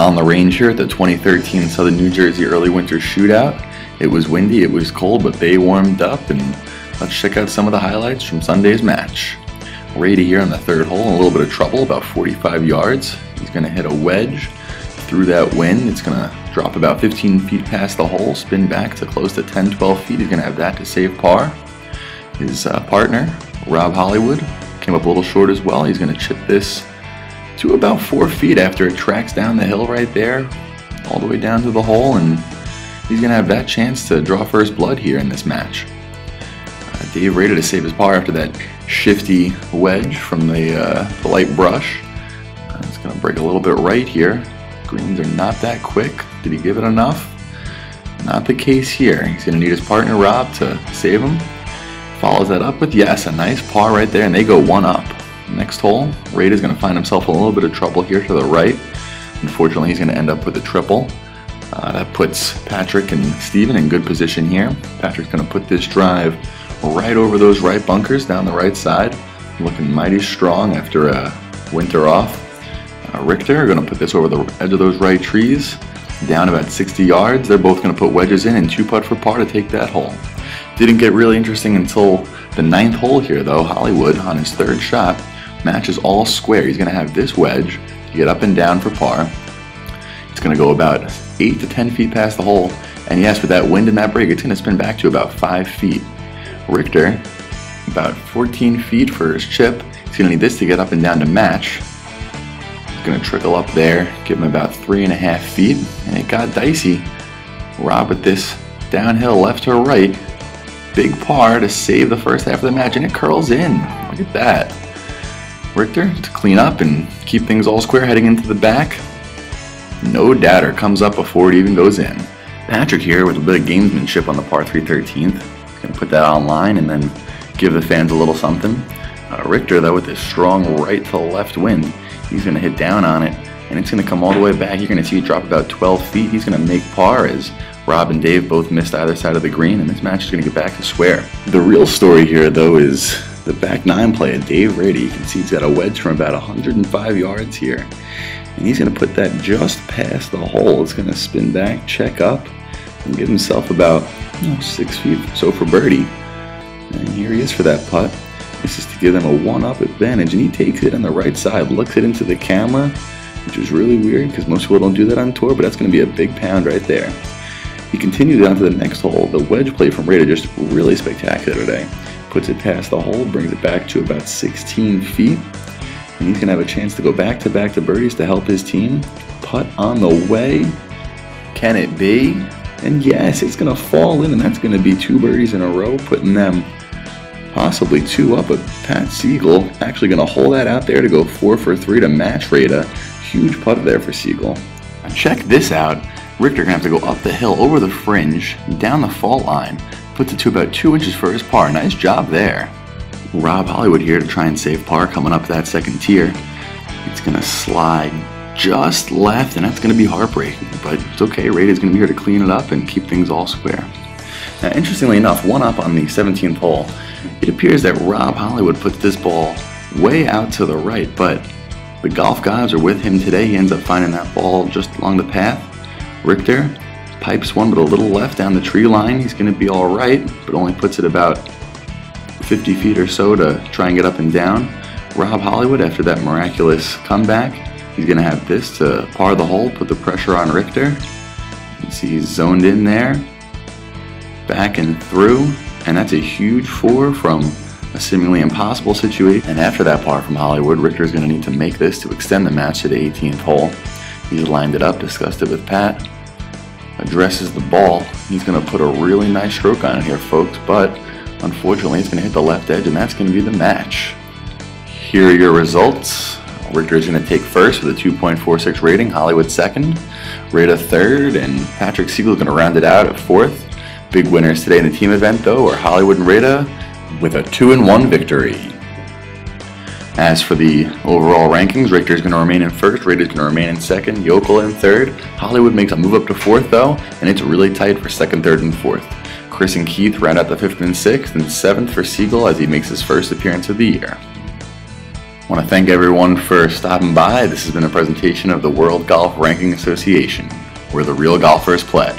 On the range here at the 2013 Southern New Jersey Early Winter Shootout. It was windy, it was cold, but they warmed up, and let's check out some of the highlights from Sunday's match. Rada here on the third hole in a little bit of trouble, about 45 yards. He's going to hit a wedge through that wind. It's going to drop about 15 feet past the hole, spin back to close to 10-12 feet. He's going to have that to save par. His partner, Rada and Hollywood, came up a little short as well. He's going to chip this to about 4 feet after it tracks down the hill right there, all the way down to the hole, and he's going to have that chance to draw first blood here in this match. Dave Rada to save his par after that shifty wedge from the light brush. It's going to break a little bit right here. Greens are not that quick. Did he give it enough? Not the case here. He's going to need his partner Rob to save him. Follows that up with, yes, a nice par right there, and they go one up. Next hole, Rada's going to find himself a little bit of trouble here to the right. Unfortunately, he's going to end up with a triple. That puts Patrick and Steven in good position here. Patrick's going to put this drive right over those right bunkers down the right side. Looking mighty strong after a winter off. Richter are going to put this over the edge of those right trees, down about 60 yards. They're both going to put wedges in and two putt for par to take that hole. Didn't get really interesting until the 9th hole here though. Hollywood on his third shot, match is all square. He's going to have this wedge to get up and down for par. It's going to go about 8 to 10 feet past the hole, and yes, with that wind and that break, it's going to spin back to about 5 feet. Richter, about 14 feet for his chip. He's going to need this to get up and down to match. He's going to trickle up there, give him about 3.5 feet, and it got dicey. Rob with this downhill left to right. Big par to save the first half of the match, and it curls in. Look at that. Richter to clean up and keep things all square heading into the back. No doubter comes up before it even goes in. Patrick here with a bit of gamesmanship on the par 3 13th. Going to put that online and then give the fans a little something. Richter though with this strong right to left wind, he's going to hit down on it, and it's going to come all the way back. You're going to see it drop about 12 feet. He's going to make par as Rob and Dave both missed either side of the green, and this match is going to get back to square. The real story here though is the back 9 play of Dave Rada. You can see he's got a wedge from about 105 yards here, and he's going to put that just past the hole. It's going to spin back, check up, and give himself about 6 feet or so for birdie. And here he is for that putt. This is to give them a one-up advantage, and he takes it on the right side, looks it into the camera, which is really weird because most people don't do that on tour, but that's going to be a big pound right there. He continues on to the next hole. The wedge play from Rada just really spectacular today. Puts it past the hole, brings it back to about 16 feet, and he's going to have a chance to go back-to-back to birdies to help his team. Putt on the way. Can it be? And yes, it's going to fall in, and that's going to be 2 birdies in a row, putting them possibly 2 up. But Pat Siegel actually going to hold that out there to go 4 for 3 to match Rada. Huge putt there for Siegel. Check this out. Richter going to have to go up the hill, over the fringe, down the fault line. Puts it to about 2 inches for his par. Nice job there. Rada and Hollywood here to try and save par coming up that second tier. It's going to slide just left, and that's going to be heartbreaking, but it's okay. Rada's going to be here to clean it up and keep things all square. Now, interestingly enough, one up on the 17th hole, it appears that Rada and Hollywood puts this ball way out to the right, but the golf gods are with him today. He ends up finding that ball just along the path. Richter pipes one but a little left down the tree line. He's going to be all right, but only puts it about 50 feet or so to try and get up and down. Rada and Hollywood, after that miraculous comeback, he's going to have this to par the hole, put the pressure on Richter. You can see he's zoned in there, back and through, and that's a huge 4 from a seemingly impossible situation. And after that par from Hollywood, Richter's going to need to make this to extend the match to the 18th hole. He's lined it up, discussed it with Pat, addresses the ball. He's going to put a really nice stroke on it here, folks, but unfortunately it's going to hit the left edge, and that's going to be the match. Here are your results. Richter is going to take first with a 2.46 rating, Hollywood second, Rada third, and Patrick Siegel is going to round it out at 4th. Big winners today in the team event, though, are Hollywood and Rada with a 2-1 victory. As for the overall rankings, Richter is going to remain in first, Rada is going to remain in second, Yokel in third. Hollywood makes a move up to 4th, though, and it's really tight for 2nd, 3rd, and 4th. Chris and Keith round out the 5th and 6th, and 7th for Siegel as he makes his first appearance of the year. I want to thank everyone for stopping by. This has been a presentation of the World Golf Ranking Association, where the real golfers play.